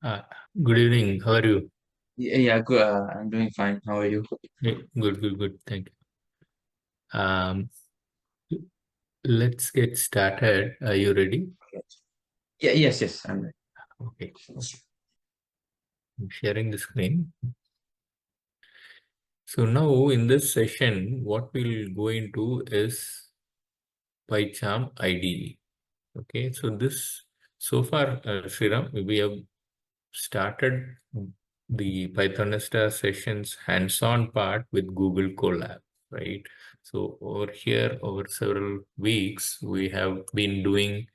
Uh, Good evening. How are you? Yeah, good. I'm doing fine. How are you? Good. Thank you. Let's get started. Are you ready? Yeah, yes, I'm ready. Okay. I'm sharing the screen. So now in this session, what we'll go into is Pycharm IDE. Okay. So far, Sriram, we have started the Pythonista sessions hands-on part with Google Colab, right? So over here, over several weeks, we have been doing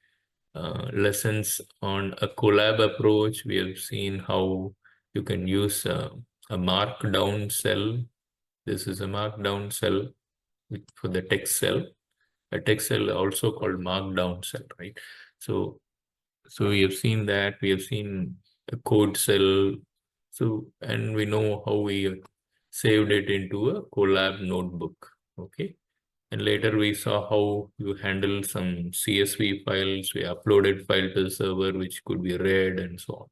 lessons on a collab approach. We have seen how you can use a markdown cell. This is a markdown cell for the text cell. A text cell also called markdown cell, right? So so we have seen that, we have seen a code cell. So, and we know how we saved it into a Colab notebook. Okay. And later we saw how you handle some CSV files. We uploaded file to the server, which could be read and so on.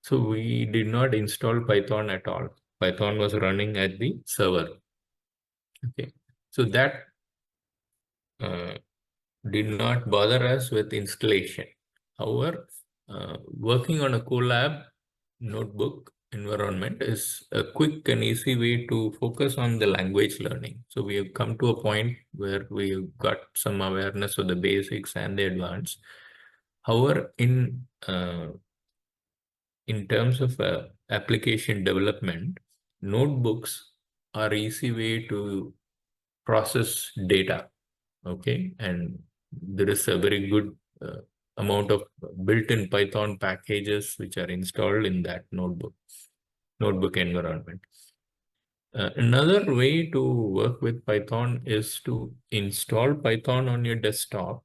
So we did not install Python at all. Python was running at the server. Okay. So that uh, did not bother us with installation. However, working on a Colab notebook environment is a quick and easy way to focus on the language learning. So we have come to a point where we've got some awareness of the basics and the advanced. However, in terms of application development, notebooks are easy way to process data. Okay, and there is a very good amount of built-in Python packages which are installed in that notebook environment. Another way to work with Python is to install Python on your desktop.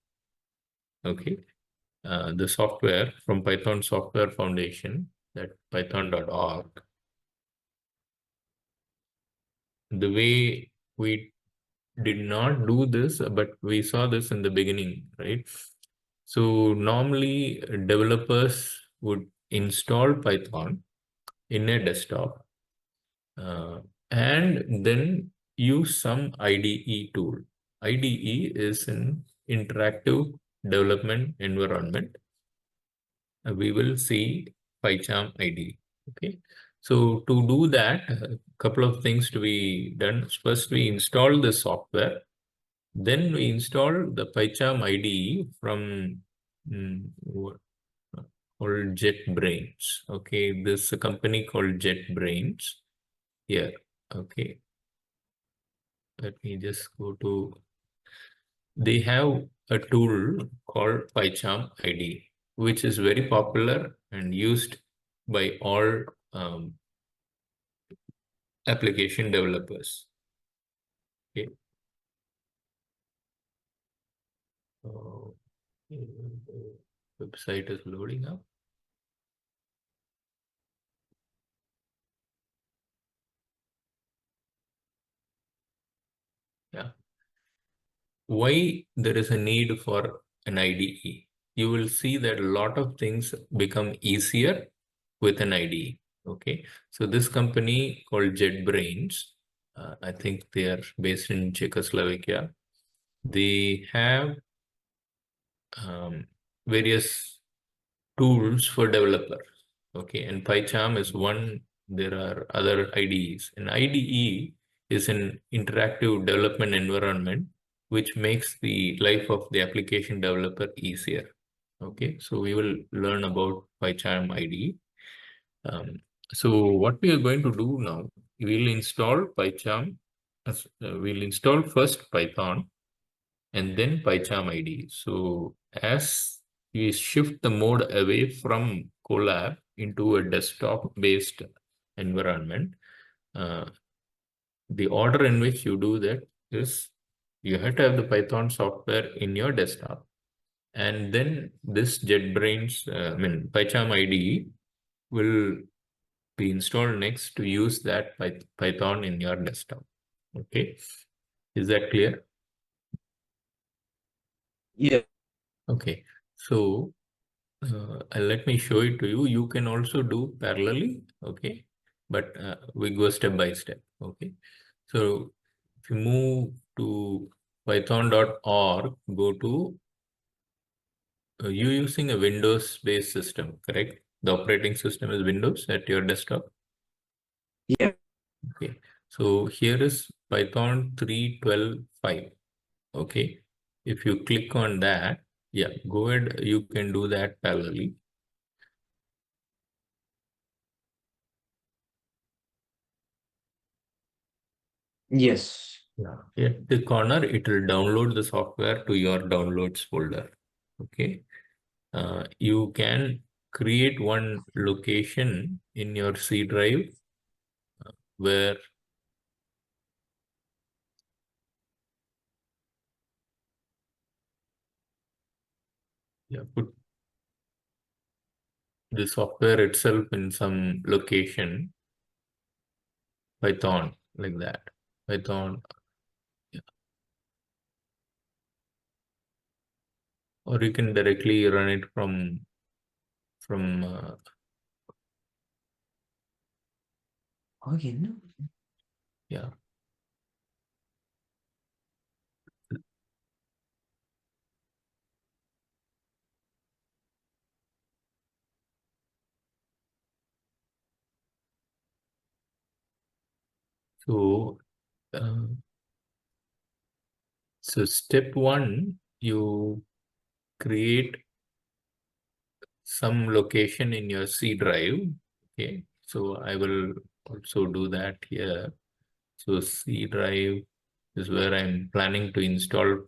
Okay, the software from Python Software Foundation, that python.org. The way we did not do this, but we saw this in the beginning, right? So normally developers would install Python in a desktop uh, and then use some IDE tool. IDE is an interactive development environment. We will see Pycharm IDE. Okay. So to do that, a couple of things to be done. First, we install the software. Then we install the Pycharm IDE from called JetBrains. Okay, this is a company called JetBrains here. Okay, let me just go to. They have a tool called Pycharm IDE, which is very popular and used by all application developers. Okay. So, the website is loading up. Yeah. Why there is a need for an IDE? You will see that a lot of things become easier with an IDE. Okay, so this company called JetBrains, I think they are based in Czechoslovakia. They have various tools for developers. Okay, and Pycharm is one. There are other IDEs. An IDE is an interactive development environment which makes the life of the application developer easier. Okay, so we will learn about Pycharm IDE. So what we are going to do now, we'll install Pycharm. We'll install first Python and then Pycharm IDE. So as we shift the mode away from Colab into a desktop-based environment, uh, the order in which you do that is you have to have the Python software in your desktop. And then this JetBrains, Pycharm IDE will be installed next to use that Python in your desktop. Okay, is that clear? Yeah. Okay, so let me show it to you. You can also do parallelly, okay? But we go step by step, okay? So if you move to python.org, go to, you using a Windows-based system, correct? The operating system is Windows at your desktop. Yeah. Okay. So here is Python 3.12.5. Okay. If you click on that, yeah, go ahead. You can do that parallelly. Yes. Yeah. At the corner, it will download the software to your downloads folder. Okay. You can create one location in your C drive where put the software itself in some location, Python, like that. Python, yeah. Or you can directly run it from Okay. No. yeah. So uh, so step one, you create some location in your C drive. Okay, so I will also do that here. So C drive is where I'm planning to install.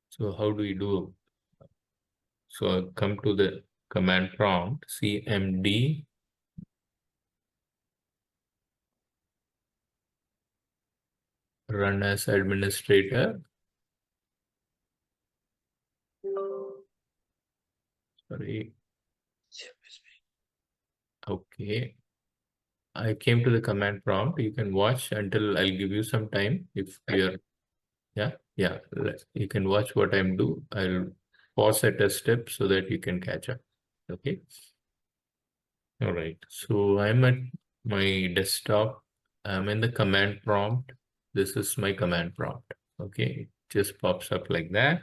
So how do we do? So come to the command prompt, cmd run as administrator. Sorry. Okay. I came to the command prompt. You can watch until I'll give you some time. If you're, yeah, you can watch what I'm do. I'll pause at a step so that you can catch up. Okay. All right. So I'm at my desktop. I'm in the command prompt. This is my command prompt. Okay. It just pops up like that.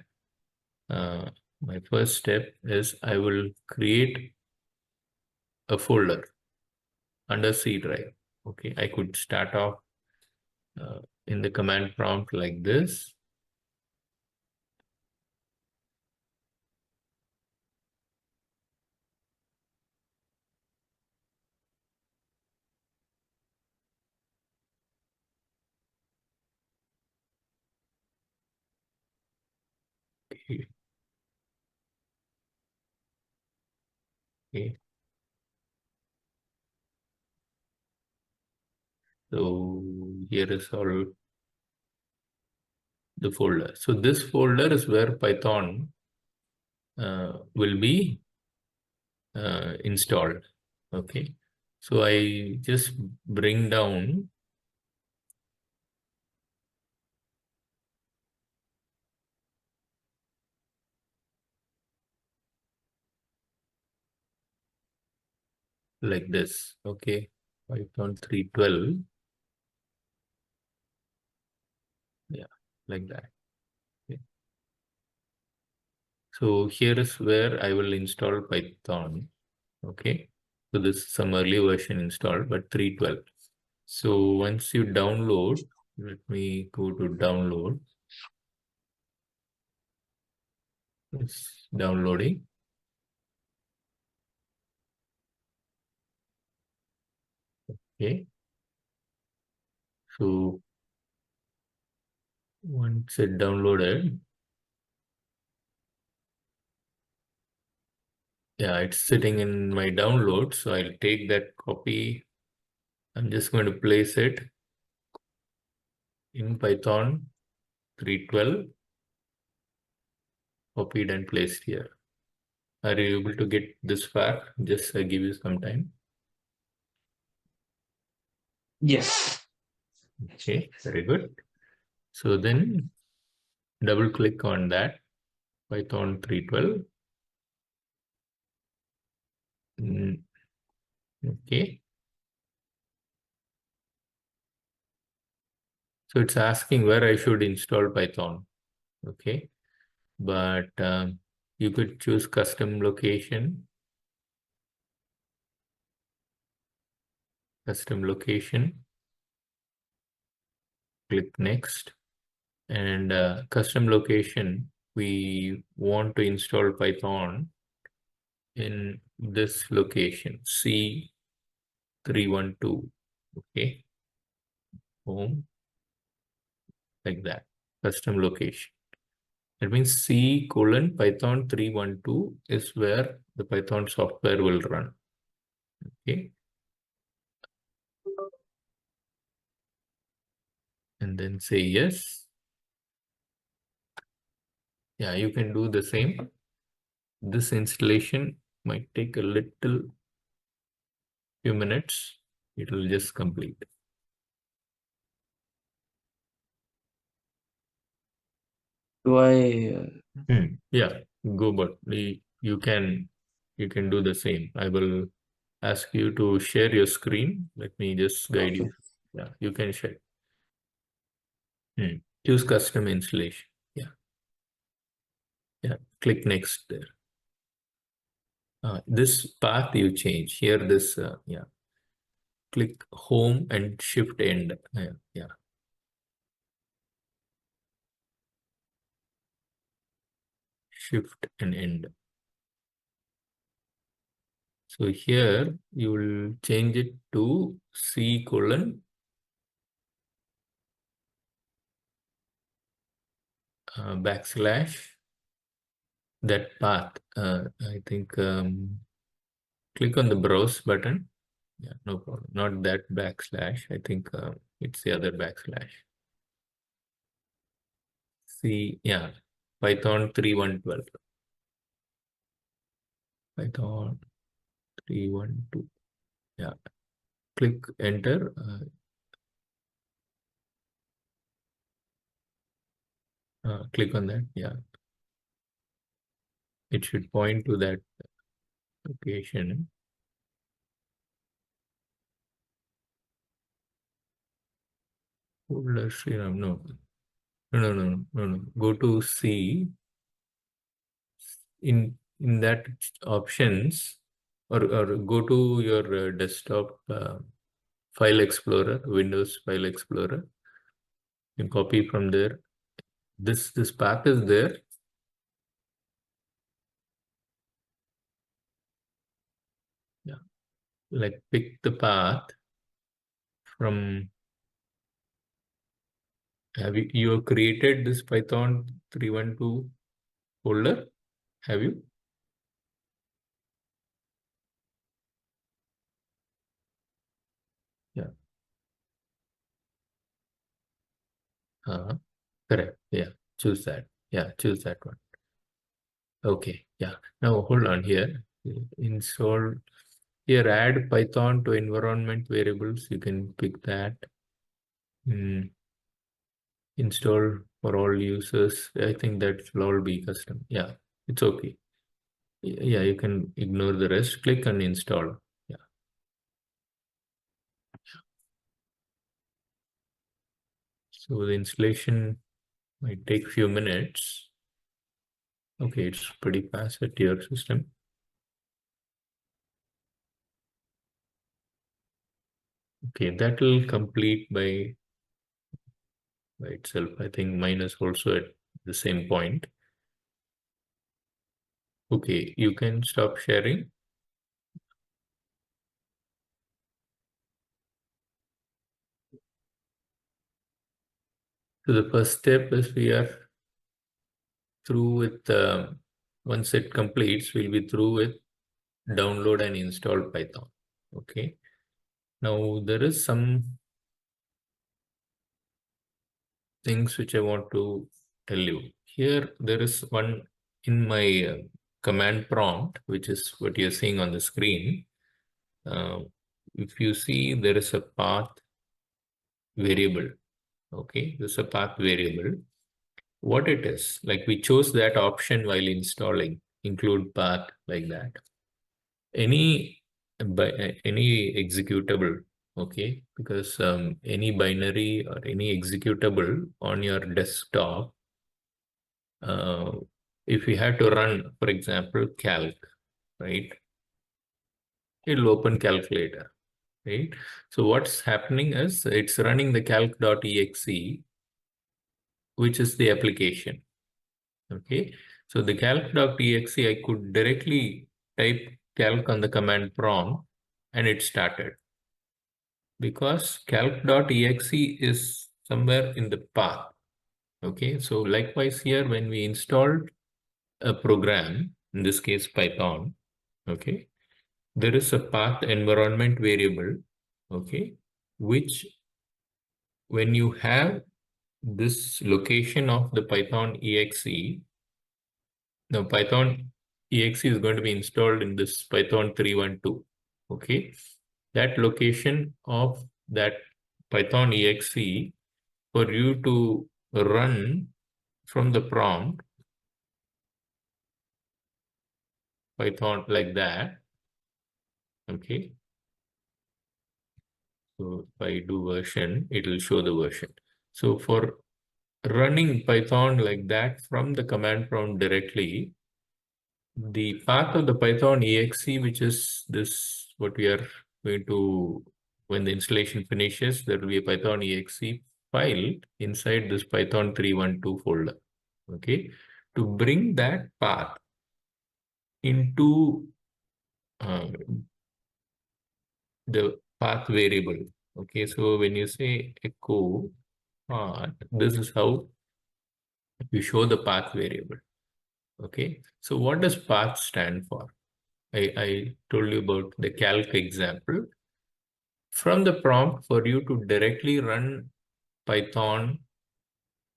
My first step is I will create a folder under C drive. Okay. I could start off in the command prompt like this. Okay. Okay. So here is all the folder. So this folder is where Python will be installed. Okay. So I just bring down like this. Okay. Python 3.12. Yeah, like that. Okay. So here is where I will install Python. Okay. So this is some early version installed, but 3.12. So once you download, let me go to download. It's downloading. Okay. So once it downloaded, yeah, it's sitting in my download. So I'll take that copy. I'm just going to place it in Python 3.12, copied and placed here. Are you able to get this far? Just give you some time. Yes. Okay, very good. So then double click on that Python 3.12. Okay. So it's asking where I should install Python. Okay. But you could choose custom location. Custom location. Click next. And custom location, we want to install Python in this location, C312. Okay. Home. Like that. Custom location. That means C:python 312 is where the Python software will run. Okay. And then say yes. Yeah, you can do the same. This installation might take a little few minutes. It will just complete. Do I? Yeah, go, but you can do the same. I will ask you to share your screen. Let me just guide Okay. you. Yeah, you can share. Choose custom installation. Yeah, yeah. Click next there. This path you change here. This yeah. Click home and shift end. Yeah. Shift and end. So here you will change it to C:, backslash that path. I think click on the browse button. Yeah, no problem. Not that backslash. I think it's the other backslash. C, yeah, Python 3.1.12. Python 3.1.2. Yeah, click enter. Click on that. Yeah, it should point to that location. Folder Sriram. No, no. Go to C. In that options, or go to your desktop file explorer, Windows file explorer. You copy from there. This path is there. Yeah, like pick the path from. Have you have created this Python 3.1.2 folder? Have you? Yeah. Correct. Yeah. Choose that. Yeah. Choose that one. Okay. Yeah. Now hold on here. Install. Here, add Python to environment variables. You can pick that. Install for all users. I think that will all be custom. Yeah, it's okay. Yeah, you can ignore the rest. Click on install. Yeah. So the installation might take few minutes. Okay, it's pretty fast at your system. Okay, that will complete by itself. I think mine is also at the same point. Okay, you can stop sharing. So the first step is we are through with, once it completes, we'll be through with download and install Python. Okay. Now there is some things which I want to tell you. Here there is one in my command prompt, which is what you're seeing on the screen. If you see, there is a path variable. Okay, there's a path variable. what it is. Like we chose that option while installing, include path like that. Any any executable, okay? Because any binary or any executable on your desktop, if you have to run, for example, calc, right? It'll open calculator, right? So what's happening is it's running the calc.exe, which is the application. Okay, so the calc.exe, I could directly type calc on the command prompt and it started, because calc.exe is somewhere in the path. Okay, so likewise here, when we installed a program, in this case Python, okay, there is a path environment variable, okay, which when you have this location of the Python exe, now Python exe is going to be installed in this Python 3.12. Okay, that location of that Python exe, for you to run from the prompt Python like that. Okay, so if I do version, it will show the version. So for running Python like that from the command prompt directly, the path of the Python exe, which is this, what we are going to, when the installation finishes, there will be a Python exe file inside this Python 3.12 folder. Okay, to bring that path into the path variable. Okay, so when you say echo path, this is how you show the path variable. Okay, so what does path stand for? I told you about the calc example. From the prompt, for you to directly run Python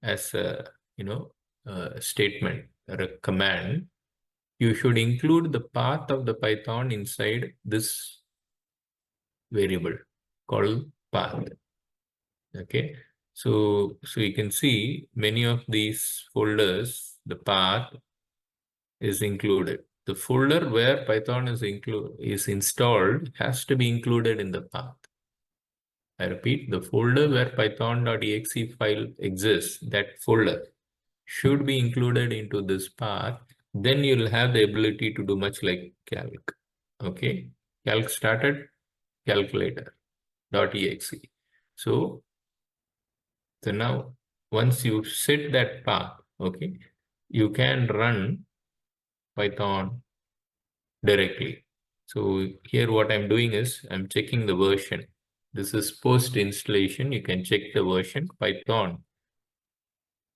as a statement or a command, you should include the path of the Python inside this variable called path. Okay, so you can see many of these folders, the path is included. The folder where Python is installed has to be included in the path. I repeat, the folder where python.exe file exists, that folder should be included into this path. Then you'll have the ability to do much like calc. Okay, calc started, calculator.exe. So now once you set that path, okay, you can run Python directly. So here what I'm doing is I'm checking the version. This is post installation. You can check the version, Python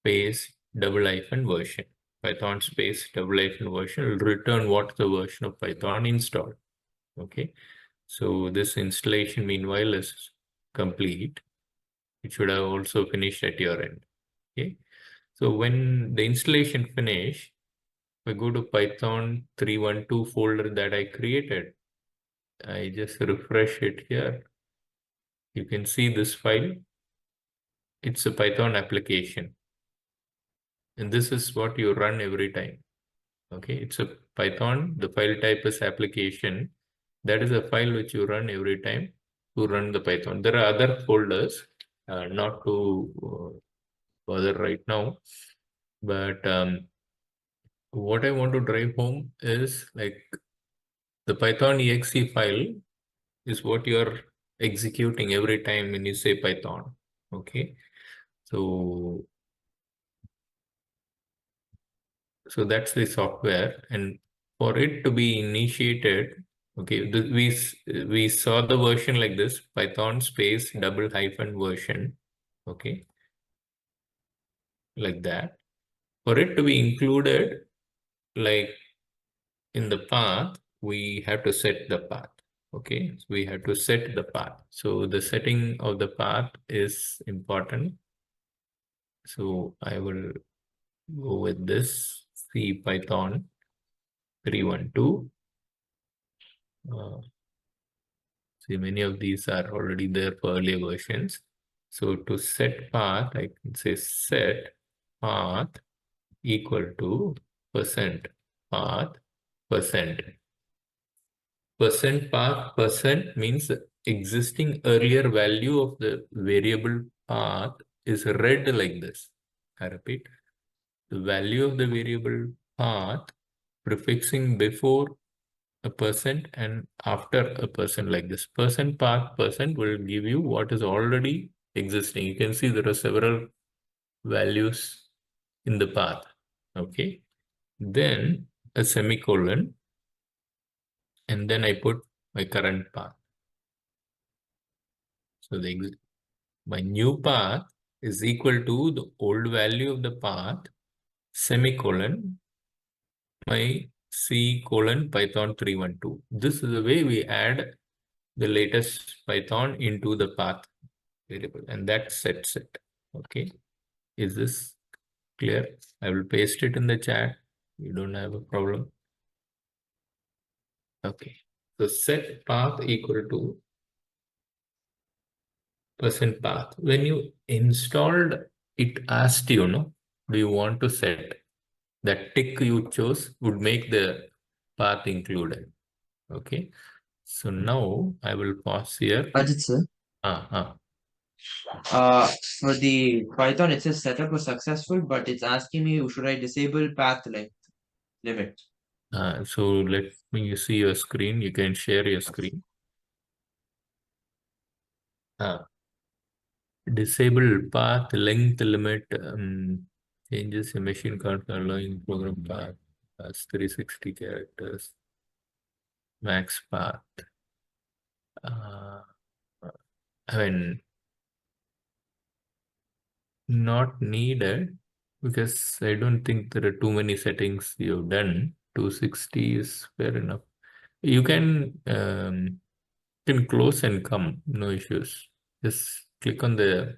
space double hyphen version. Python space double hyphen version will return what the version of Python installed. Okay, so this installation meanwhile is complete. It should have also finished at your end. Okay, so when the installation finish, if I go to Python 3.12 folder that I created, I just refresh it here. You can see this file. It's a Python application. And this is what you run every time. Okay, it's a Python. The file type is application. That is a file which you run every time to run the Python. There are other folders, not to bother right now. But what I want to drive home is like the Python exe file is what you're executing every time when you say Python. Okay, so that's the software, and for it to be initiated, okay, we saw the version like this, Python space double hyphen version, okay, like that. For it to be included, like in the path, we have to set the path. Okay, so we have to set the path. So the setting of the path is important. So I will go with this C Python 3.12. See, many of these are already there for earlier versions. So to set path, I can say set path equal to percent path percent. Percent path percent means existing earlier value of the variable path is read like this. I repeat, the value of the variable path prefixing before a percent and after a percent like this. Percent path percent will give you what is already existing. You can see there are several values in the path. Okay. Then a semicolon, and then I put my current path. So my new path is equal to the old value of the path, semicolon, my C colon Python 312. This is the way we add the latest Python into the path variable, and that sets it. Okay. Is this clear? I will paste it in the chat. You don't have a problem. Okay. So set path equal to percent path. When you installed, it asked you, no, do you want to set? That tick you chose would make the path included. Okay. So now I will pause here. Ajit sir, Ah. for the Python, it says setup was successful, but it's asking me should I disable path length limit. So let me see your screen. You can share your screen. Disable path length limit changes your machine count allowing program path as 360 characters max path. I mean, not needed because I don't think there are too many settings you've done. 260 is fair enough. You can close and come, no issues. Just click on the,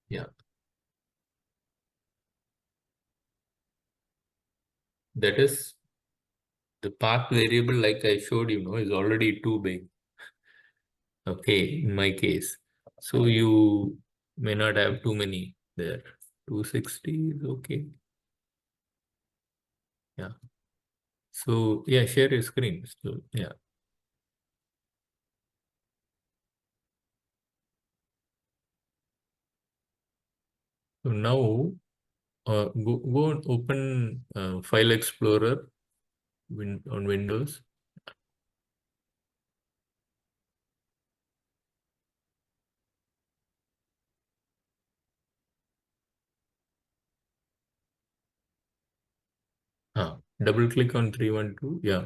yeah. That is the path variable, like I showed you, is already too big. Okay, in my case. So you may not have too many there. 260 is okay. Yeah. So yeah, share your screen. So yeah. So now go and open File Explorer on Windows. Double click on 312. Yeah.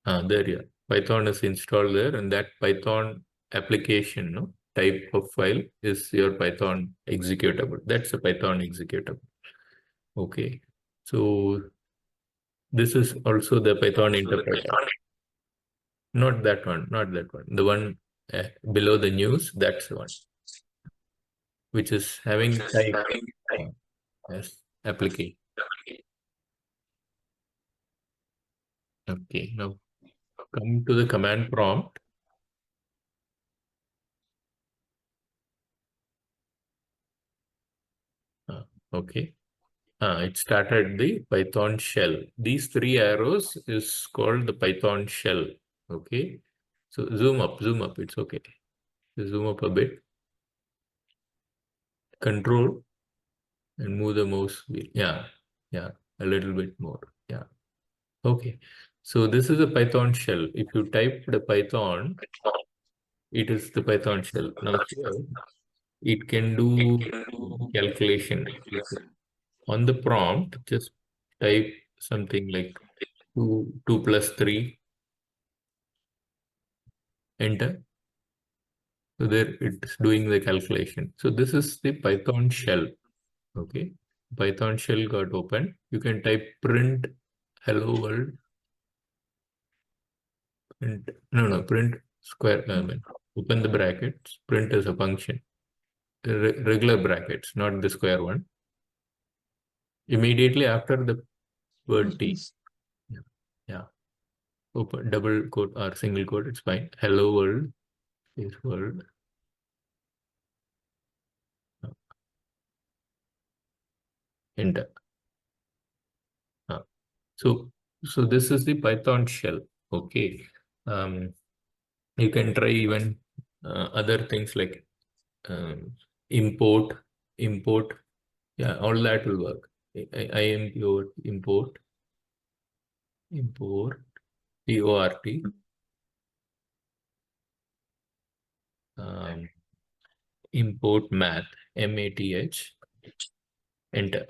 There, yeah. Python is installed there, and that Python application, no, type of file is your Python executable. That's a Python executable. Okay. So this is also the Python interpreter. Not that one, not that one. The one below the news, that's the one, which is having type as application. Okay, now come to the command prompt. Okay. It started the Python shell. These three arrows is called the Python shell. Okay. So zoom up. It's okay. Zoom up a bit. Control and move the mouse wheel. Yeah. Yeah. A little bit more. Yeah. Okay. So this is a Python shell. If you type the Python, it is the Python shell. Now here, it can do calculation. On the prompt, just type something like 2 plus 3, enter. So there it's doing the calculation. So this is the Python shell. Okay. Python shell got open. You can type print hello world. Print square. Open the brackets. Print as a function. Regular brackets, not the square one. Immediately after the word T. Yeah. Yeah. Open double quote or single quote. It's fine. Hello world is world. enter. So this is the Python shell. Okay. You can try even other things like um, import, import. Yeah, all that will work. I import, import, port, um, import math, math, enter.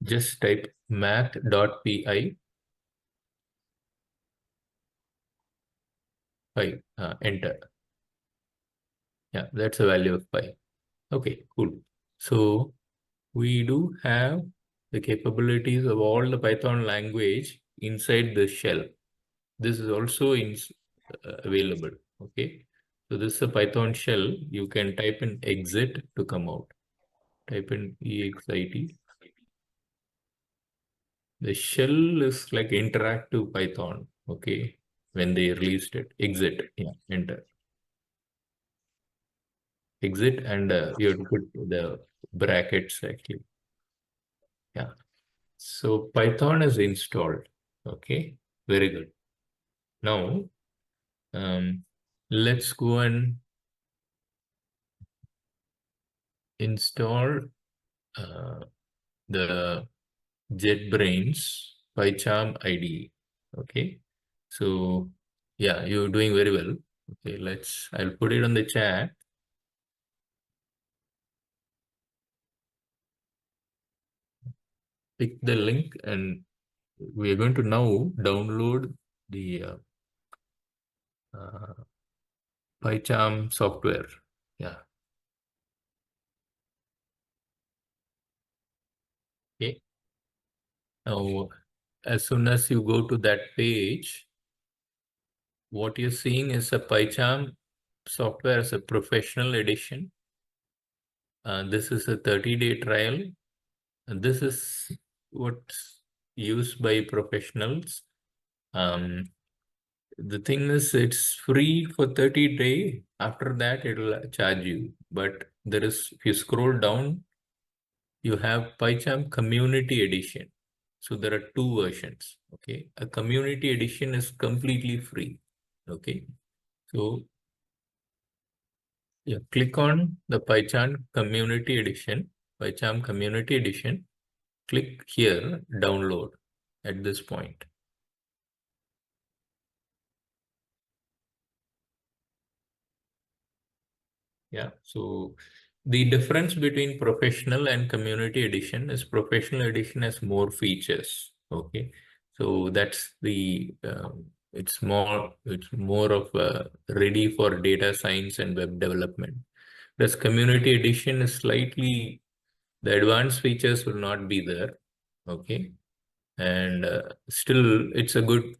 Just type math.py, enter. Yeah, that's the value of pi. Okay, cool. So we do have the capabilities of all the Python language inside the shell. This is also available. Okay. So this is a Python shell. You can type in exit to come out. Type in exit. The shell is like interactive Python. Okay. When they released it, exit. Yeah, enter. Exit, and you have to put the brackets actually. Yeah. So Python is installed. Okay. Very good. Now, let's go and install the JetBrains Pycharm IDE. Okay. So yeah, you're doing very well. Okay, I'll put it on the chat. Pick the link, and we are going to now download the uh, Pycharm software. Yeah. Okay. Now, as soon as you go to that page, what you're seeing is a Pycharm software as a professional edition. This is a 30-day trial. And this is what's used by professionals. The thing is, it's free for 30 days. After that, it'll charge you. But if you scroll down, you have PyCharm Community Edition. So there are two versions. Okay. A Community Edition is completely free. Okay. So yeah, click on the PyCharm Community Edition. PyCharm Community Edition. Click here, download at this point. Yeah, so the difference between professional and community edition is professional edition has more features. Okay, so that's it's more of ready for data science and web development. This community edition is slightly, the advanced features will not be there. Okay, and still it's a good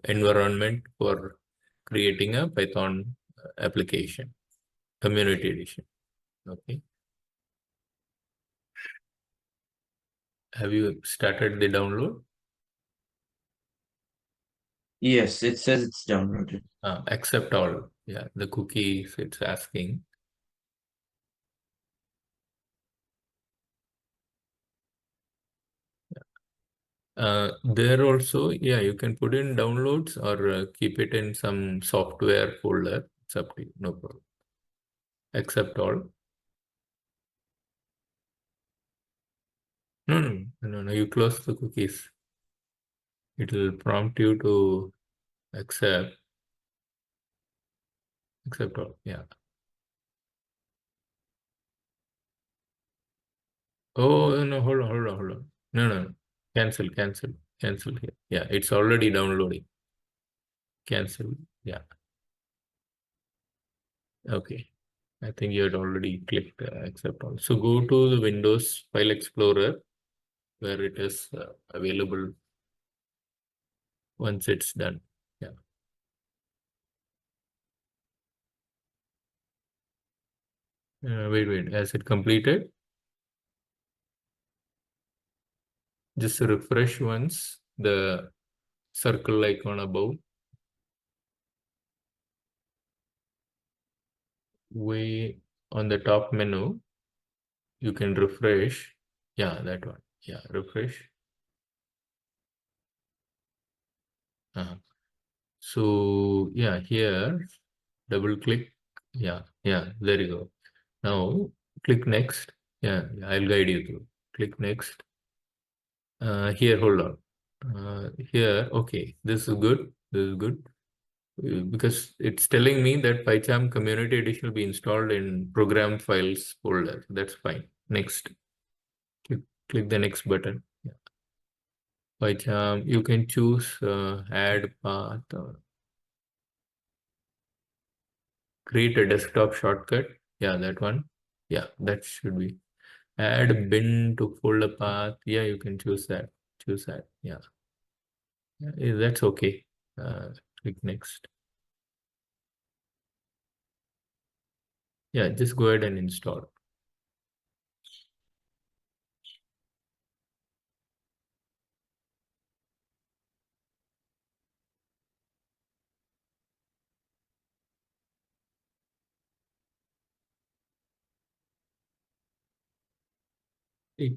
environment for creating a Python application. Community edition. Okay. Have you started the download? Yes, it says it's downloaded. Accept all. Yeah, the cookies it's asking. There also, yeah, you can put in downloads or keep it in some software folder. It's up to you. No problem. Accept all. No. You close the cookies. It will prompt you to accept all. Yeah. Oh no, hold on. No. Cancel here. Yeah, it's already downloading. Cancel. Yeah. Okay. I think you had already clicked accept all. So go to the Windows File Explorer where it is available once it's done. Yeah. Wait. Has it completed? Just refresh once the circle icon above. Way on the top menu, you can refresh. Yeah, that one. Yeah, refresh. So yeah, here double click. Yeah, there you go. Now click next. Yeah, I'll guide you through. Click next. Here, hold on. Here, okay, this is good. This is good. Because it's telling me that Pycharm Community Edition will be installed in program files folder. That's fine. Next. Click the next button. Yeah. Pycharm, you can choose add path or create a desktop shortcut. Yeah, that one. Yeah, that should be. Add bin to folder path. Yeah, you can choose that. Choose that. Yeah, that's okay. Click next. Yeah, just go ahead and install. It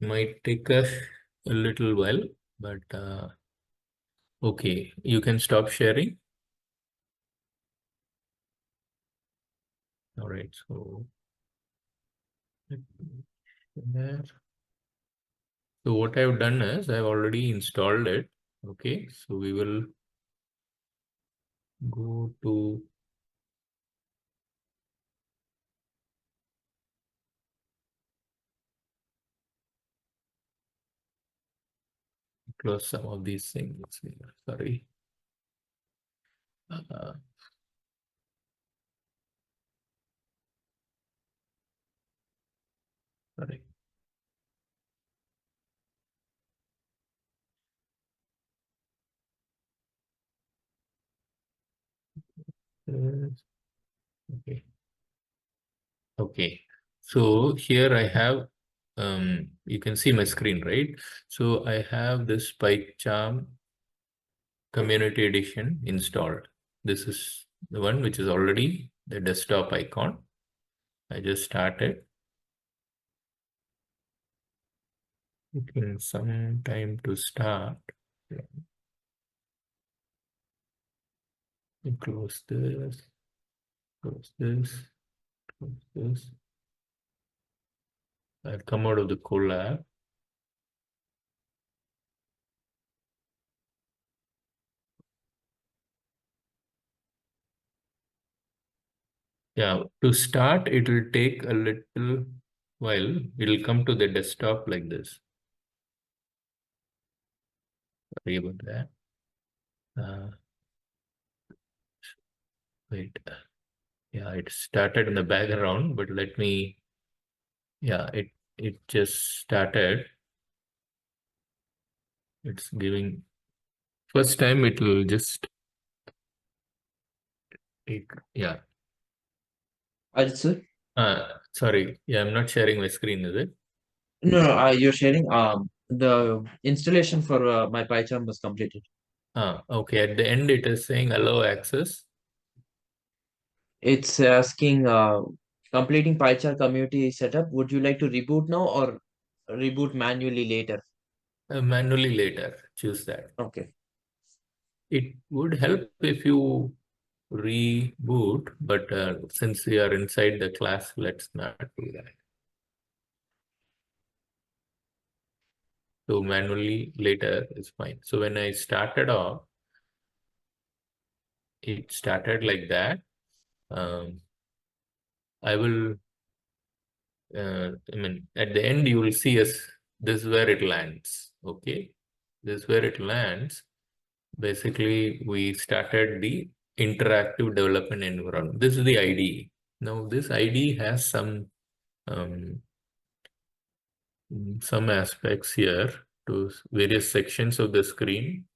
might take us a little while, but okay, you can stop sharing. All right, so there. So what I've done is I've already installed it. Okay, so we will go to close some of these things here. Sorry. Uh, sorry. Okay. Okay. So here I have, you can see my screen, right? So I have this Pycharm Community Edition installed. This is the one which is already the desktop icon. I just started. Taking some time to start. Close this, close this, close this. I'll come out of the collab. Yeah, to start, it will take a little while. It'll come to the desktop like this. Sorry about that. Wait. Yeah, it started in the background, but let me. Yeah, it just started. It's giving. First time it will just take. Yeah. Sir? Sorry. Yeah, I'm not sharing my screen, is it? No, no, you're sharing. The installation for my Python was completed. Okay. At the end, it is saying allow access. It's asking completing Python community setup. Would you like to reboot now or reboot manually later? Manually later. Choose that. Okay. It would help if you reboot, but since we are inside the class, let's not do that. So manually later is fine. So when I started off, it started like that. I will, I mean, at the end, you will see us, this is where it lands. Okay. This is where it lands. Basically, we started the interactive development environment. This is the IDE. Now, this IDE has um, some aspects here to various sections of the screen.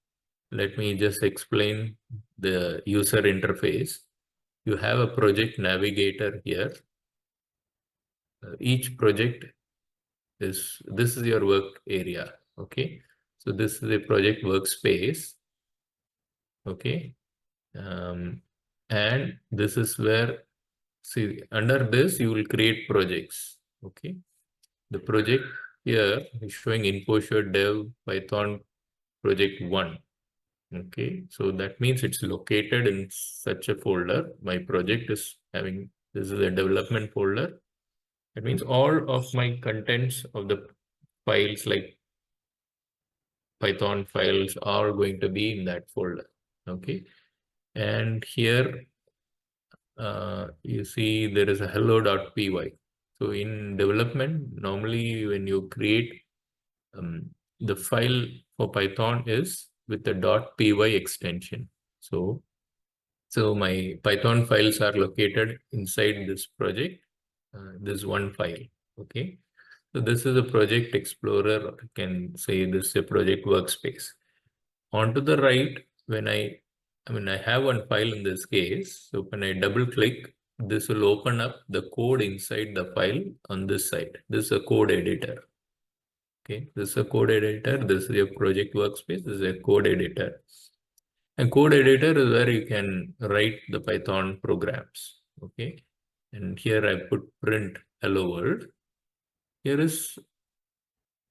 Let me just explain the user interface. You have a project navigator here. Each project this is your work area. Okay. So this is a project workspace. Okay. And this is where, see, under this, you will create projects. Okay. the project here is showing Infosure Dev Python project 1. Okay, so that means it's located in such a folder. My project is having, this is a development folder. That means all of my contents of the files like Python files are going to be in that folder. Okay, and here you see there is a hello.py. So in development, normally when you create the file for Python is with the .py extension. So my Python files are located inside this project, this one file. Okay, so this is a project explorer, or you can say this is a project workspace. On to the right, when I have one file in this case. So when I double click, this will open up the code inside the file on this side. This is a code editor. Okay, this is a code editor. This is your project workspace. This is a code editor. And code editor is where you can write the Python programs. Okay, and here I put print hello world. Here is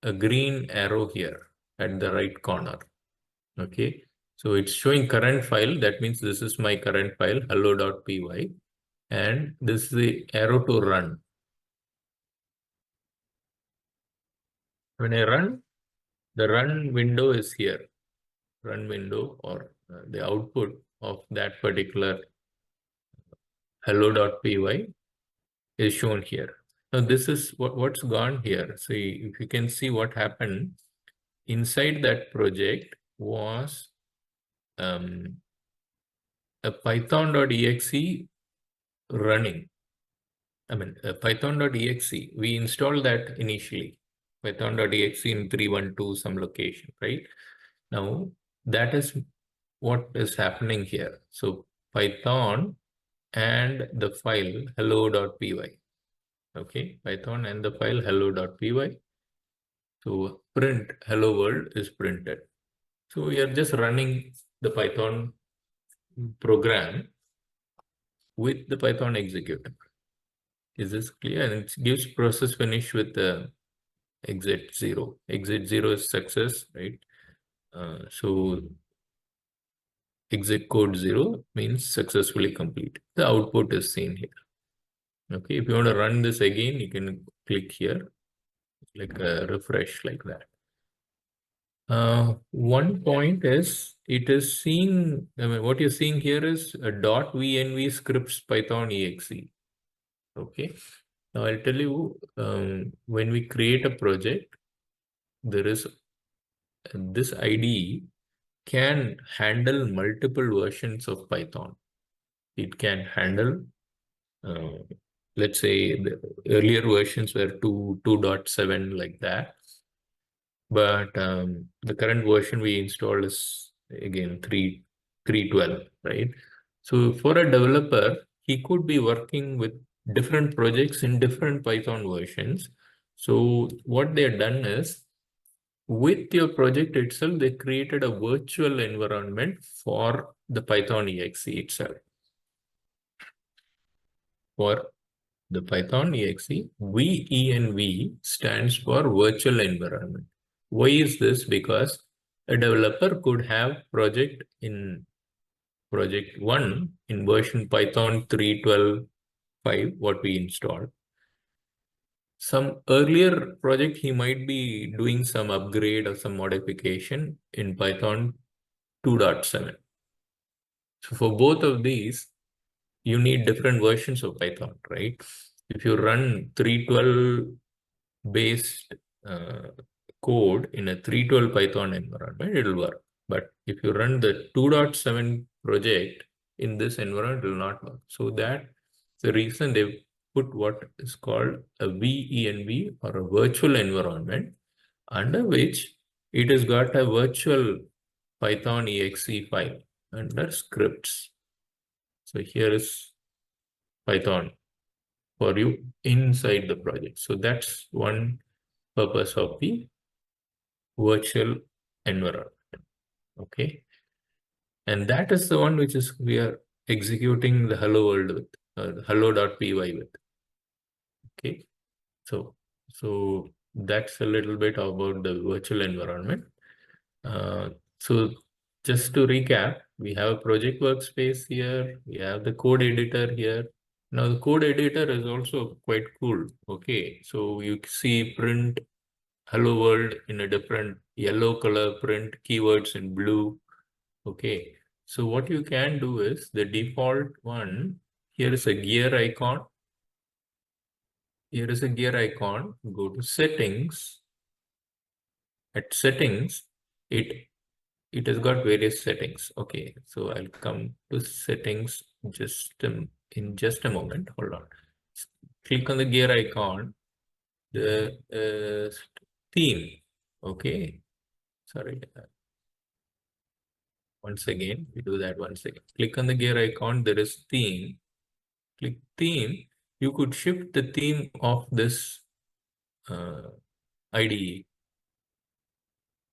a green arrow here at the right corner. Okay, so it's showing current file. That means this is my current file, hello.py. And this is the arrow to run. When I run, the run window is here. Run window, or the output of that particular hello.py is shown here. Now this is what's gone here. See, if you can see what happened inside that project was a python.exe running. Python.exe, we installed that initially. Python.exe in 312 some location, right? Now that is what is happening here. So Python and the file hello.py. Okay, Python and the file hello.py. So print hello world is printed. So we are just running the Python program with the Python executor. Is this clear? And it gives process finish with the exit 0. Exit 0 is success, right? So exit code 0 means successfully complete. The output is seen here. Okay, if you want to run this again, you can click here, like a refresh like that. One point is it is seeing, what you're seeing here is a .venv scripts Python exe. Okay, now I'll tell you, when we create a project, there is this IDE can handle multiple versions of Python. It can handle, let's say the earlier versions were 2.7 like that. But the current version we installed is again 3.12, right? So for a developer, he could be working with different projects in different Python versions. So what they have done is, with your project itself, they created a virtual environment for the Python exe itself. For the Python exe, VENV stands for virtual environment. Why is this? Because a developer could have project 1 in version Python 3.12.5, what we installed. Some earlier project, he might be doing some upgrade or some modification in Python 2.7. So for both of these, you need different versions of Python, right? If you run 3.12 based code in a 3.12 Python environment, it will work. But if you run the 2.7 project in this environment, it will not work. So that's the reason they put what is called a VENV, or a virtual environment, under which it has got a virtual Python exe file under scripts. So here is Python for you inside the project. So that's one purpose of the virtual environment. Okay, and that is the one which is we are executing the hello world with, hello.py with. Okay, so So that's a little bit about the virtual environment. Uh, so just to recap, we have a project workspace here. We have the code editor here. Now the code editor is also quite cool. Okay, so you see print hello world in a different yellow color, print keywords in blue. Okay, so what you can do is the default one. Here is a gear icon. Here is a gear icon. Go to settings. At settings, it has got various settings. Okay, so I'll come to settings in just a moment. Hold on. Click on the gear icon. The theme. Okay, sorry. Once again, we do that once again. Click on the gear icon. There is theme. Click theme. You could shift the theme of this uh, IDE.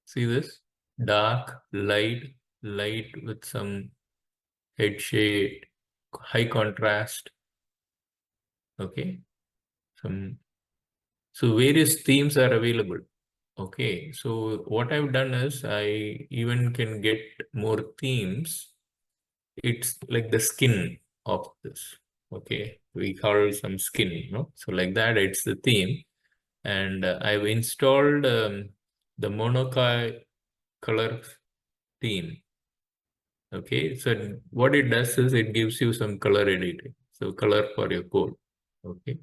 See this? Dark, light, light with some head shade, high contrast. Okay. So various themes are available. Okay. So what I've done is I even can get more themes. It's like the skin of this. Okay. We call some skin, So like that, it's the theme. And I've installed the Monokai color theme. Okay, so what it does is it gives you some color editing. So color for your code. Okay.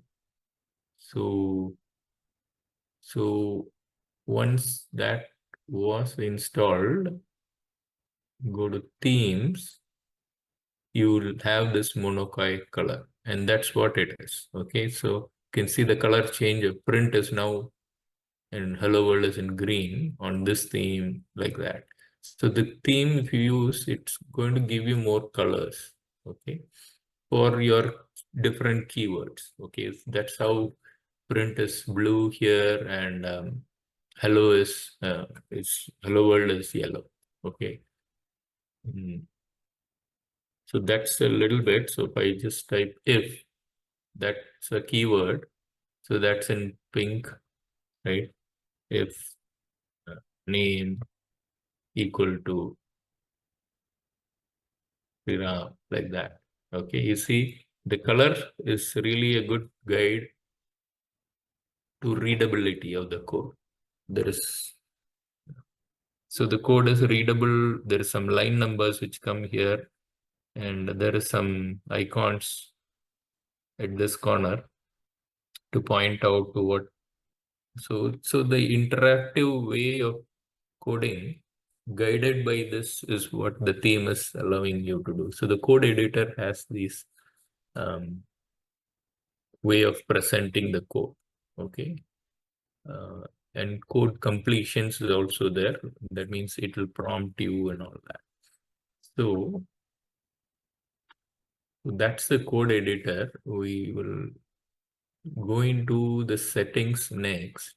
So once that was installed, go to themes, you will have this Monokai color, and that's what it is. Okay, so you can see the color change of print is now and hello world is in green on this theme, like that. So the theme, if you use, it's going to give you more colors. Okay, for your different keywords. Okay, that's how print is blue here, and hello is hello world is yellow. Okay. Mm. So that's a little bit. So if I just type if, that's a keyword. So that's in pink, right? If name equal to Ram, like that. Okay, you see the color is really a good guide to readability of the code. There is So the code is readable. There is some line numbers which come here, and there is some icons at this corner to point out to what. So the interactive way of coding guided by this is what the theme is allowing you to do. So the code editor has these um, way of presenting the code. Okay. Uh, and code completions is also there. That means it will prompt you and all that. So that's the code editor. We will go into the settings next.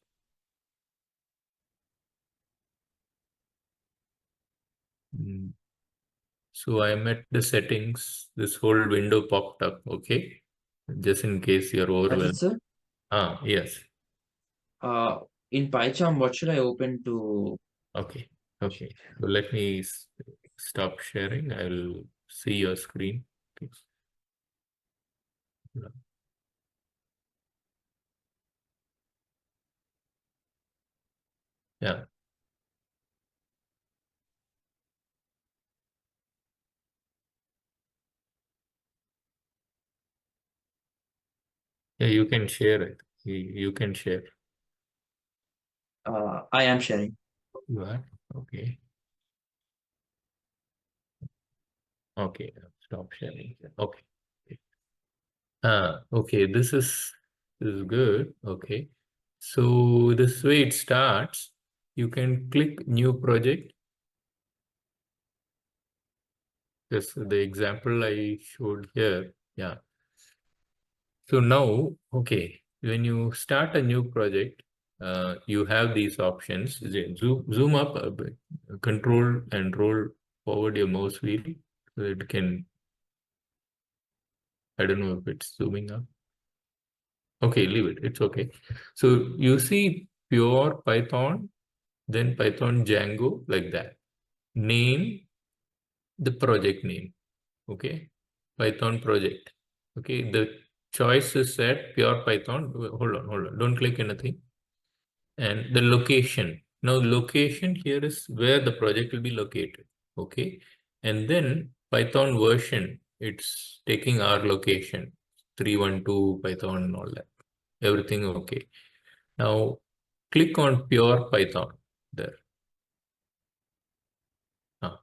Mm. So I'm at the settings. This whole window popped up. Okay. Just in case you're Ajit overwhelmed. sir, Yes. uh, in Pycharm, what should I open to? Okay. Okay. So let me stop sharing. I'll see your screen. Okay. Yeah. Yeah, you can share it. You can share. I am sharing. You are? Okay. Okay. Stop sharing. Okay. Okay. This is good. Okay. So this way it starts. You can click new project. This the example I showed here. Yeah. So now, okay, when you start a new project, you have these options. Zoom up a bit, control and roll forward your mouse wheel so it can, I don't know if it's zooming up. Okay, leave it. It's okay. So you see pure Python, then Python Django like that. Name the project name. Okay, Python project. Okay, the choice is set pure Python. Hold on. Don't click anything. And the location. Now, location here is where the project will be located. Okay, and then Python version. It's taking our location 312 Python and all that. Everything okay. Now, click on pure Python there.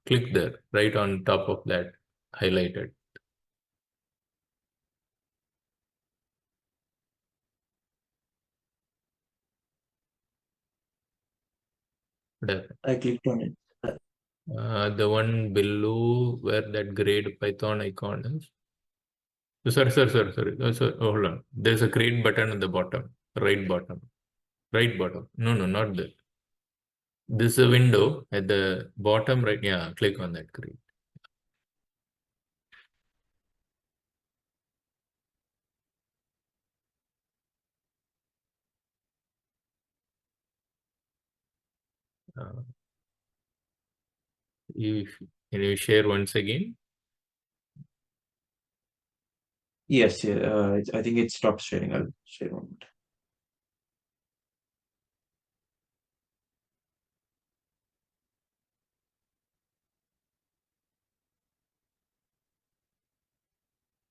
Click there, right on top of that highlighted. There. I clicked on it. The one below where that grade Python icon is. Sorry. Hold on. There's a grade button at the bottom, right bottom, right bottom. No, not that. This is a window at the bottom right. Yeah, click on that grade. Uh, you, can you share once again? Yes, yeah, I think it stopped sharing. I'll share one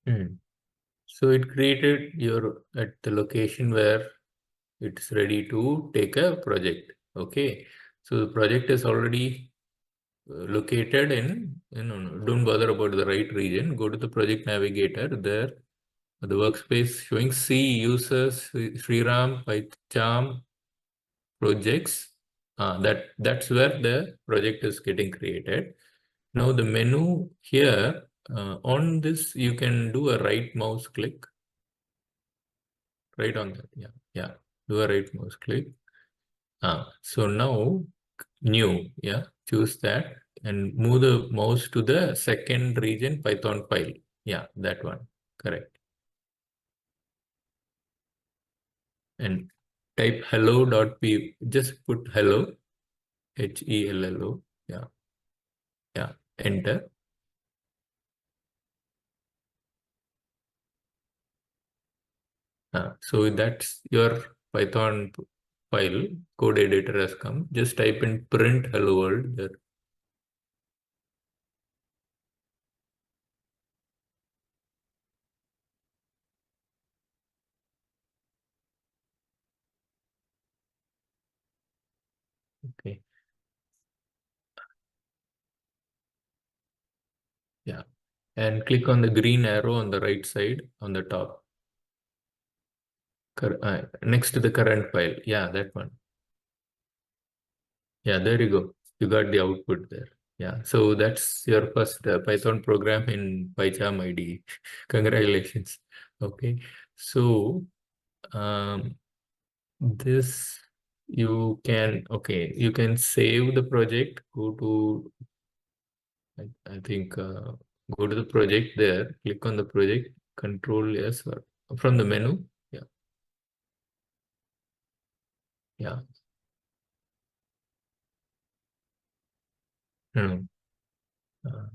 more. Hmm. So it created your at the location where it's ready to take a project. Okay. So the project is already located in, no, don't bother about the right region. Go to the project navigator. There, the workspace showing C users, Sriram, Pycharm projects. That's where the project is getting created. Now the menu here, on this, you can do a right mouse click. Right on that. Yeah. Do a right mouse click. So now new, yeah, choose that and move the mouse to the second region Python file. Yeah, that one. Correct. And type hello.py. Just put hello, HELLO. Yeah. Enter. So that's your Python file. Code editor has come. Just type in print hello world there. Okay. Yeah. And click on the green arrow on the right side on the top. Next to the current file. Yeah, that one. Yeah, there you go. You got the output there. Yeah, so that's your first Python program in Pycharm IDE. Congratulations. Okay, so um, this you can save the project. Go to, I think, go to the project there. Click on the project. Control yes or from the menu. Yeah, yeah. No, uh,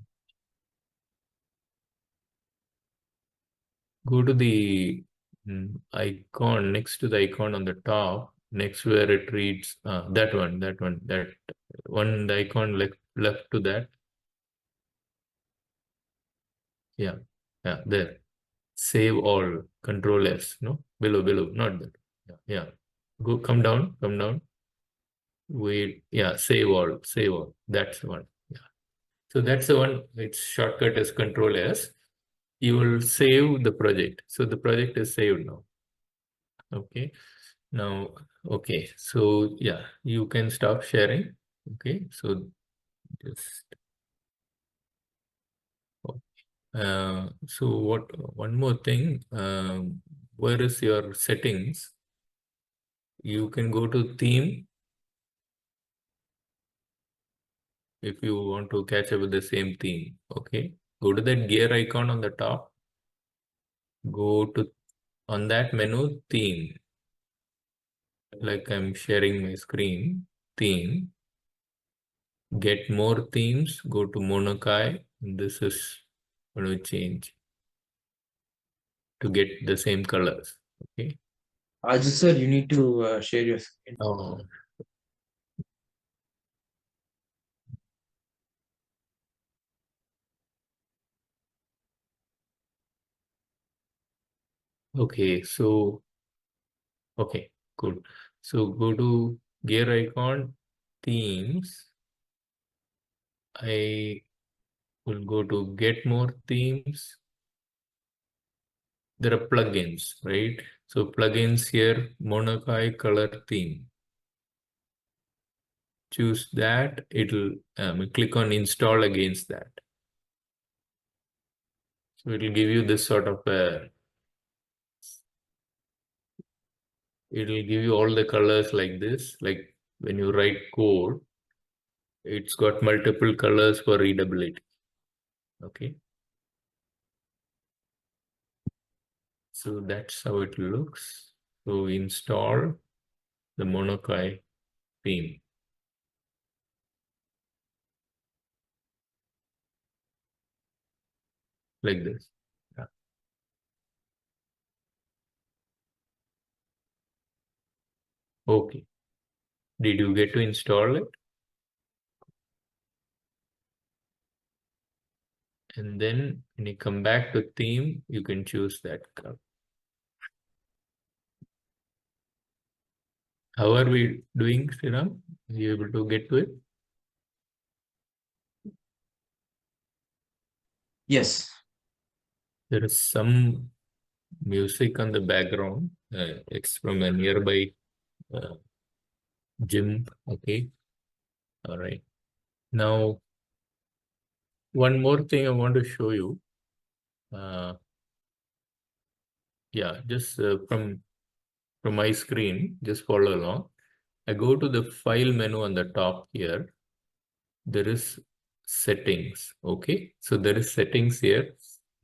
go to the icon next to the icon on the top, next where it reads that one, the icon left to that. Yeah, there. Save all, Control S, no? Below, not that. Yeah. Go, come down. Wait, yeah, save all. That's the one. Yeah. So that's the one, its shortcut is Control S. You will save the project. So the project is saved now. Okay. Now, okay, so yeah, you can stop sharing. Okay, so just so what? One more thing. Where is your settings? You can go to theme if you want to catch up with the same theme. Okay, go to that gear icon on the top. Go to On that menu, theme, like I'm sharing my screen, theme, get more themes, go to Monokai. This is going to change to get the same colors. Okay. Just sir, you need to share your screen. Oh, okay. So, okay, cool. So go to gear icon, themes. I will go to get more themes. There are plugins, right? So plugins here, Monokai color theme. Choose that. It'll click on install against that. So it'll give you this sort of it'll give you all the colors like this. Like when you write code, it's got multiple colors for readability. Okay. So that's how it looks. So install the Monokai theme like this. Yeah. Okay. Did you get to install it? And then when you come back to theme, you can choose that color. How are we doing, Sriram? Are you able to get to it? Yes. There is some music on the background. It's from a nearby uh, gym. Okay. All right. Now, one more thing I want to show you. Uh, yeah, just from my screen, just follow along. I go to the file menu on the top here. There is settings. Okay. So there is settings here.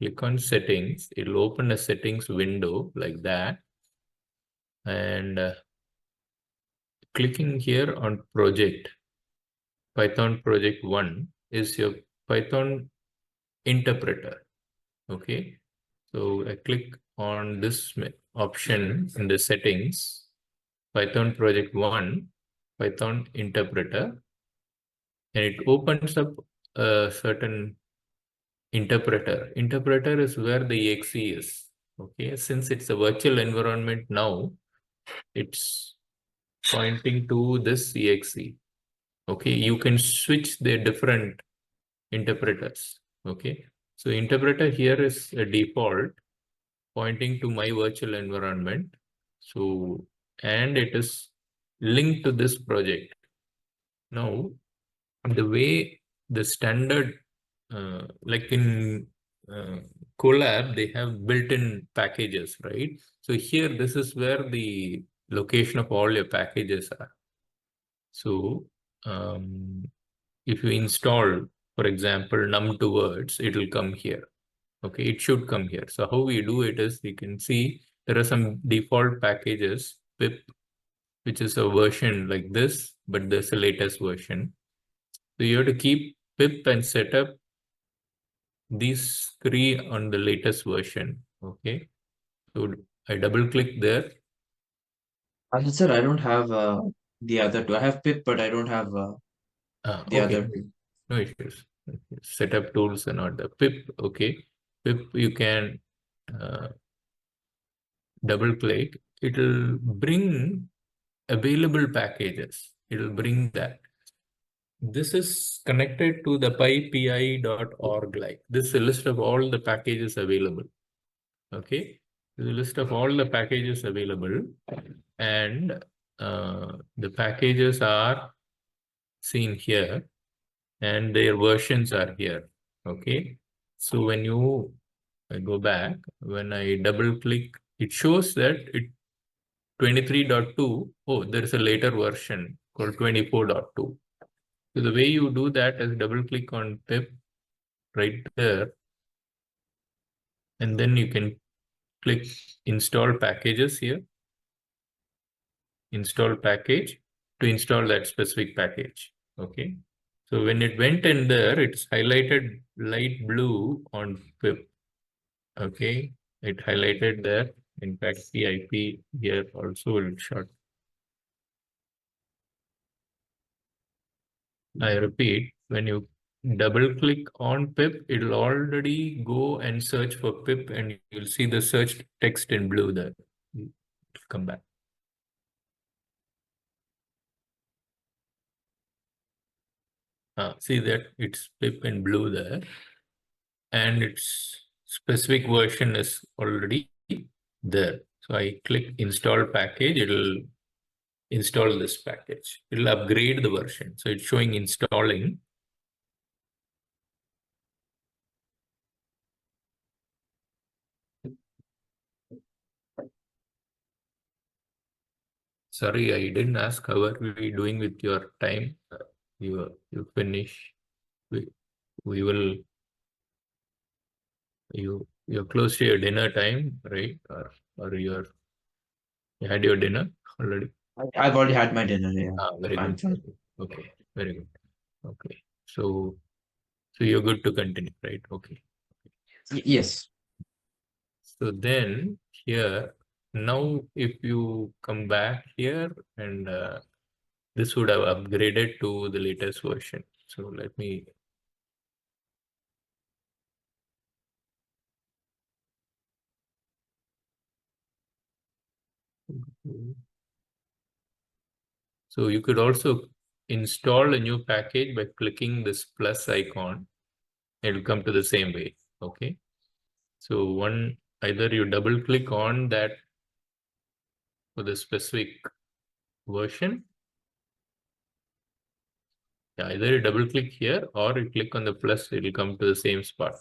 Click on settings. It'll open a settings window like that. And clicking here on project, Python project 1 is your Python interpreter. Okay. So I click on this option in the settings, Python project 1, Python interpreter, and it opens up a certain interpreter. Interpreter is where the exe is. Okay. Since it's a virtual environment now, it's pointing to this exe. Okay. You can switch the different interpreters. Okay. So interpreter here is a default pointing to my virtual environment. So, and it is linked to this project. Now, the way the standard, like in Colab, they have built-in packages, right? So here, this is where the location of all your packages are. So, if you install, for example, num2 words, it will come here. Okay, it should come here. So how we do it is, you can see there are some default packages, pip, which is a version like this, but there's a latest version. So you have to keep pip and set up these three on the latest version. Okay, so I double click there. Sir, I don't have the other two. I have pip, but I don't have the Okay, other two. no issues. Okay. Setup tools and not the pip. Okay, pip you can double click. It'll bring available packages. It'll bring that. This is connected to the pypi.org. Like this is a list of all the packages available. Okay, this is a list of all the packages available, and the packages are seen here, and their versions are here. Okay, so when you I go back, when I double click, it shows that it 23.2. Oh, there is a later version called 24.2. So the way you do that is double click on pip right there, and then you can click install packages here, install package to install that specific package. Okay. So when it went in there, it's highlighted light blue on pip. Okay. It highlighted there. In fact, PIP here also will short. I repeat, when you double click on pip, it'll already go and search for pip and you'll see the search text in blue there. Come back. See that it's pip in blue there, and its specific version is already there. So I click install package, it'll install this package. It'll upgrade the version. So it's showing installing. Sorry, I didn't ask how are we doing with your time. You finish. We will. You're close to your dinner time, right? Or you had your dinner already. I've already had my dinner. Yeah, Very I'm good. fine. Okay, very good. Okay, so you're good to continue, right? Okay. Yes. So then here, now if you come back here and this would have upgraded to the latest version. So let me. So you could also install a new package by clicking this plus icon. It'll come to the same way. Okay. So either you double click on that for the specific version. Yeah, either you double click here or you click on the plus, it will come to the same spot.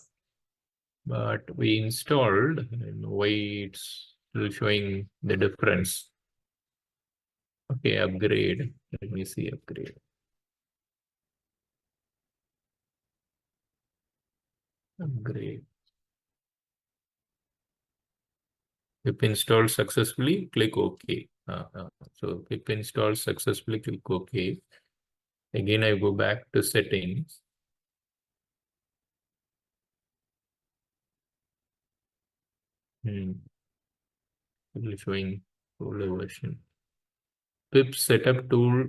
But we installed, and why it's still showing the difference. Okay, upgrade. Let me see upgrade. Upgrade. Pip installed successfully, click OK. So pip installed successfully, click OK. Again, I go back to settings. Still showing older version. Pip setup tool.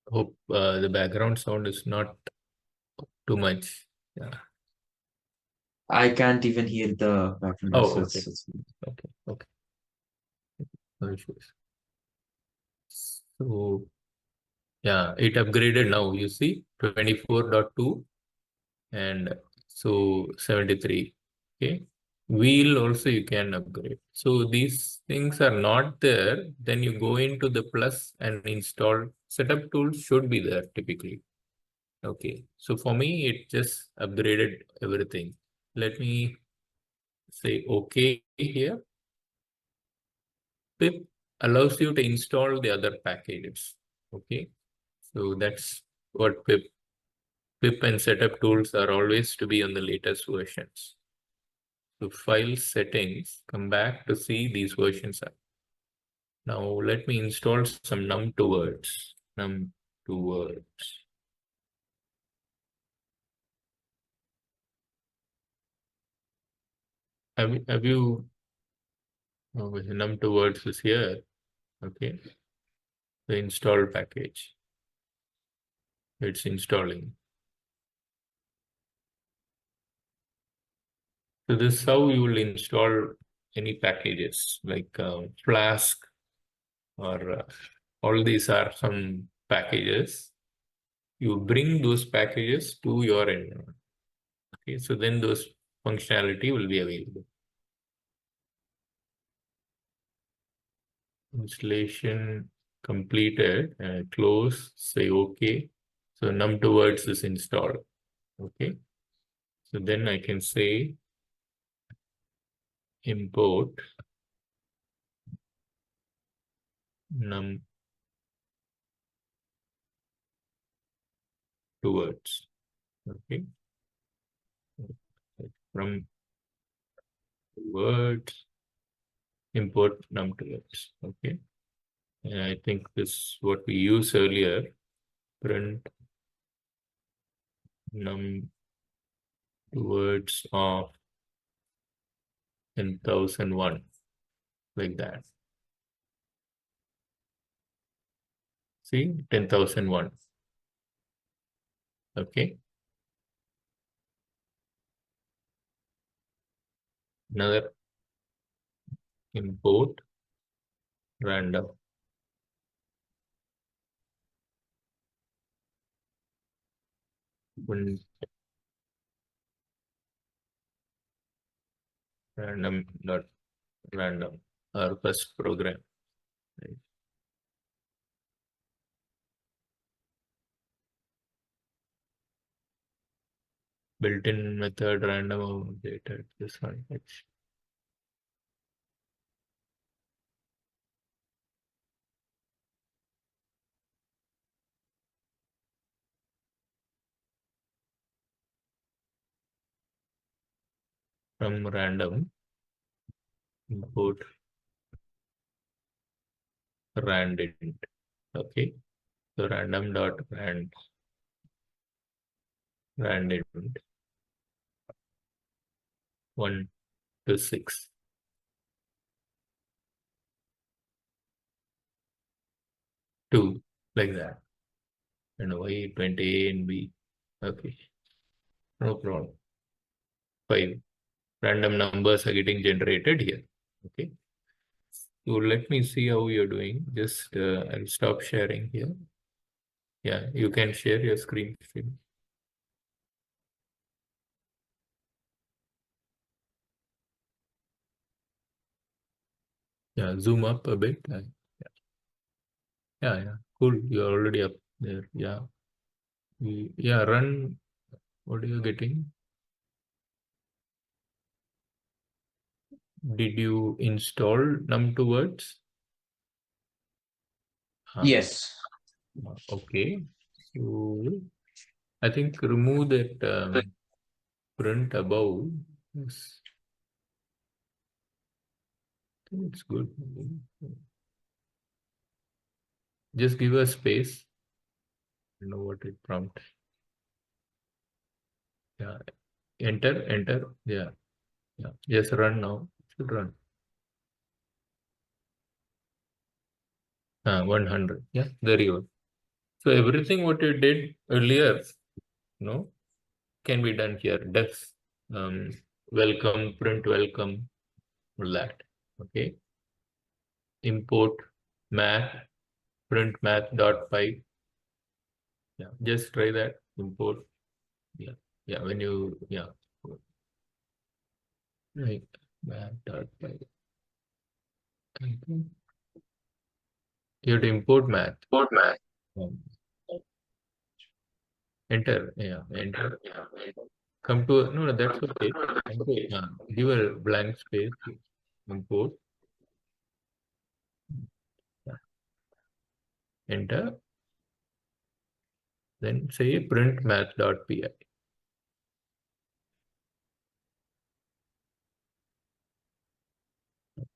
Hope the background sound is not too much. Yeah. I can't even hear the background noise, Oh, so okay. Okay. No issues. So yeah, it upgraded now. You see 24.2 and so 73. Okay. Wheel also you can upgrade. So these things are not there. Then you go into the plus and install. Setup tools should be there typically. Okay. So for me, it just upgraded everything. Let me say OK here. Pip allows you to install the other packages. Okay. So that's what pip and setup tools are always to be on the latest versions. So file settings, come back to see these versions are. Now let me install some num2 words. Num2 words. Have you num2 words is here. Okay. The install package. It's installing. So this is how you will install any packages like Flask or all these are some packages. You bring those packages to your environment. Okay, so then those functionality will be available. Installation completed. Close. Say OK. So num towards is installed. Okay. So then I can say import num towards. Okay. From words, import num to words. Okay. And I think this is what we used earlier. Print num to words of 10,001, like that. See, 10,001. Okay. Another import random. When random not random, our first program. Right. Built-in method random data. This one. From random import randint. Okay. So random dot randint 1 to 6. 2, like that. And y 20 A and B. Okay. No problem. 5. Random numbers are getting generated here. Okay. So let me see how you're doing. Just I'll stop sharing here. Yeah, you can share your screen. Yeah, zoom up a bit. Yeah. Cool. You're already up there. Yeah. Yeah, run. What are you getting? Did you install num2words? Yes. Okay. So I think remove that print above. Yes. I think it's good. Just give a space. You know what it prompt. Yeah. Enter. Yeah. Just run now. It should run. 100. Yeah, there you go. So everything what you did earlier, can be done here. Def welcome, print welcome, all that. Okay. Import math, print math.py. Yeah, just try that. Import. Yeah. When you right, math.py. You have to import math. Um, enter. Yeah, enter. Come to no, that's okay. Give a blank space. Import. Enter. Then say print math.py.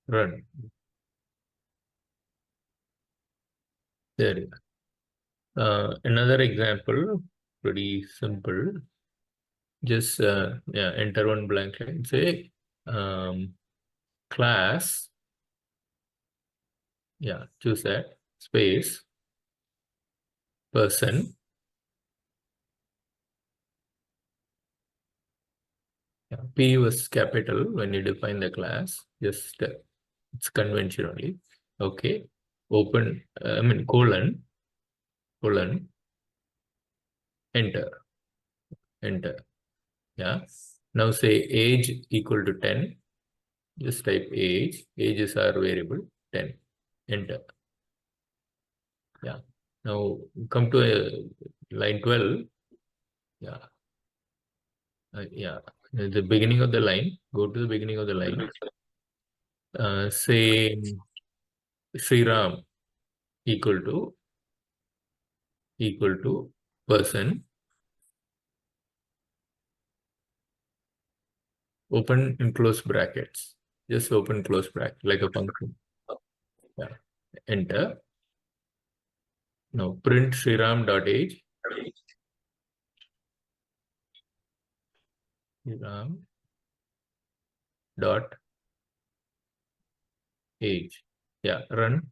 Run. There you go. Another example, pretty simple. Just enter one blank line. Say class. Yeah, choose that space person. Yeah, P was capital when you define the class. Just it's conventionally. Okay. Open. Colon. Enter. Yeah. Now say age equal to 10. Just type age. Age is our variable 10. Enter. Yeah. Now come to line 12. Yeah. The beginning of the line. Go to the beginning of the line. Say Sriram equal to person. Open and close brackets. just open close bracket like a function. Yeah. Enter. Now print Sriram.age. Sriram dot age. Yeah, run.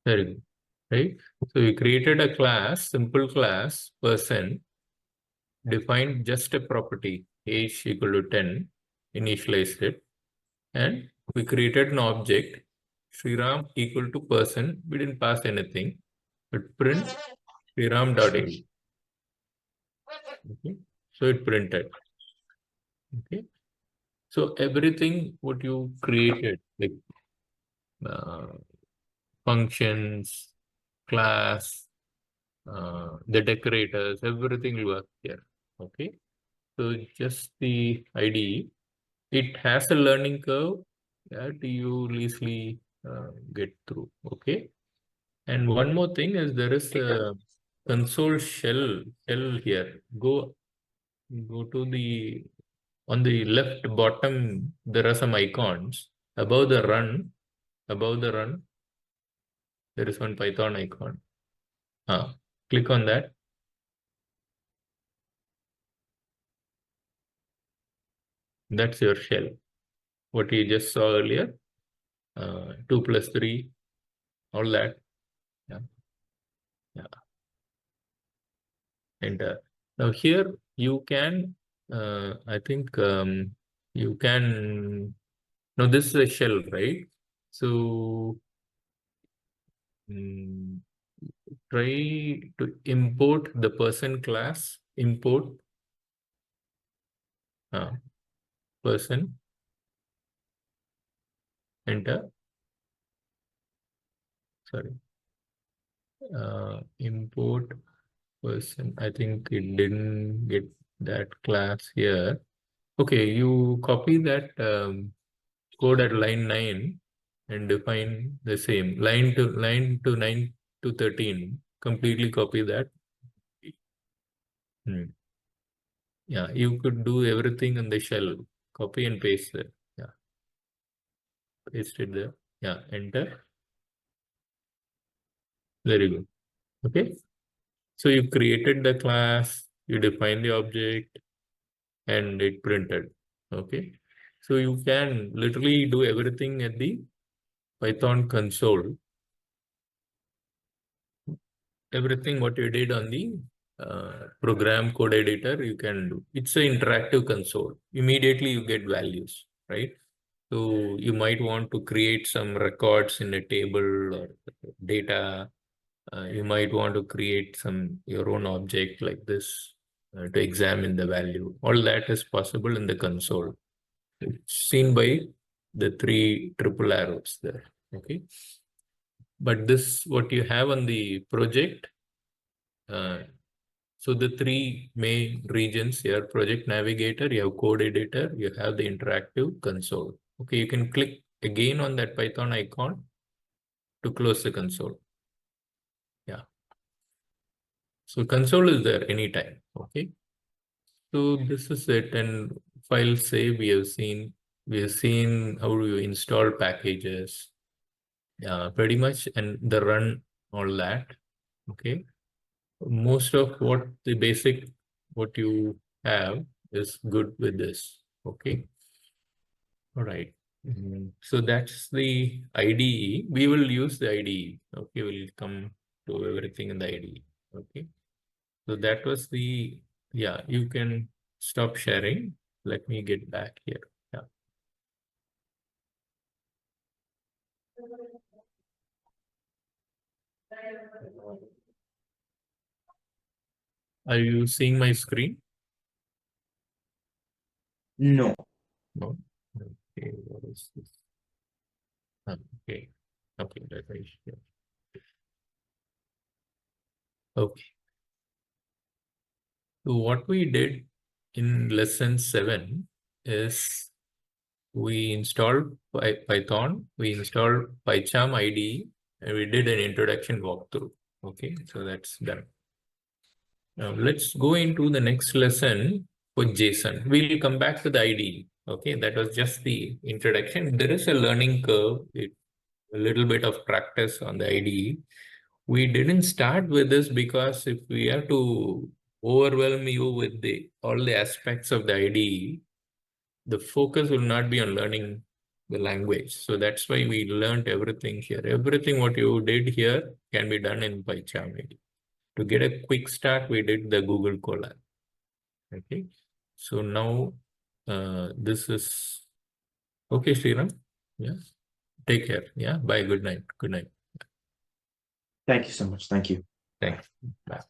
Very good. Right. So we created a class, simple class, person, defined just a property, age equal to 10, initialized it, and we created an object, Sriram equal to person. We didn't pass anything, but print Sriram.age. Okay. So it printed. Okay. So everything what you created, like uh, functions, class, the decorators, everything will work here. Okay. So just the IDE, it has a learning curve that you easily get through. Okay. And one more thing is there is a console shell here. Go to the on the left bottom. There are some icons above the run. Above the run, there is one Python icon. Click on that. That's your shell. What you just saw earlier. 2 plus 3, all that. Yeah. Yeah. Enter. Now here you can, I think you can, now this is a shell, right? So try to import the person class, import person, enter, sorry, import person. I think it didn't get that class here. Okay, you copy that code at line 9 and define the same line to 9 to 13. Completely copy that. Yeah, you could do everything in the shell. Copy and paste there. Yeah, paste it there. Yeah, enter. Very good. Okay. So you created the class, you define the object, and it printed. Okay. So you can literally do everything at the Python console. Everything what you did on the program code editor, you can do. It's an interactive console. Immediately you get values, right? So you might want to create some records in a table or data. You might want to create some your own object like this to examine the value. All that is possible in the console. It's seen by the 3 triple arrows there. Okay. But this, what you have on the project, so the 3 main regions here, project navigator, you have code editor, you have the interactive console. Okay, you can click again on that Python icon to close the console. Yeah. So console is there anytime. Okay. So this is it. And file save, we have seen how you install packages. Pretty much, and the run, all that. Okay. Most of what the basic what you have is good with this. Okay. All right. So that's the IDE. We will use the IDE. Okay, we'll come to everything in the IDE. Okay. So that was the, yeah, you can stop sharing. Let me get back here. Yeah. Are you seeing my screen? No. No. Okay, what is this? Okay. Okay, that I share. Okay. So what we did in lesson 7 is we installed Python, we installed Pycharm IDE, and we did an introduction walkthrough. Okay, so that's done. Now let's go into the next lesson. for JSON. We'll come back to the IDE. Okay, that was just the introduction. There is a learning curve, a little bit of practice on the IDE. We didn't start with this because if we have to overwhelm you with all the aspects of the IDE, the focus will not be on learning the language. So that's why we learned everything here. Everything what you did here can be done in Pycharm IDE. To get a quick start, we did the Google Colab. Okay. So now this is okay, Sriram. Yeah. Take care. Yeah. Bye. Good night. Good night. Thank you so much. Thank you. Thanks. Bye.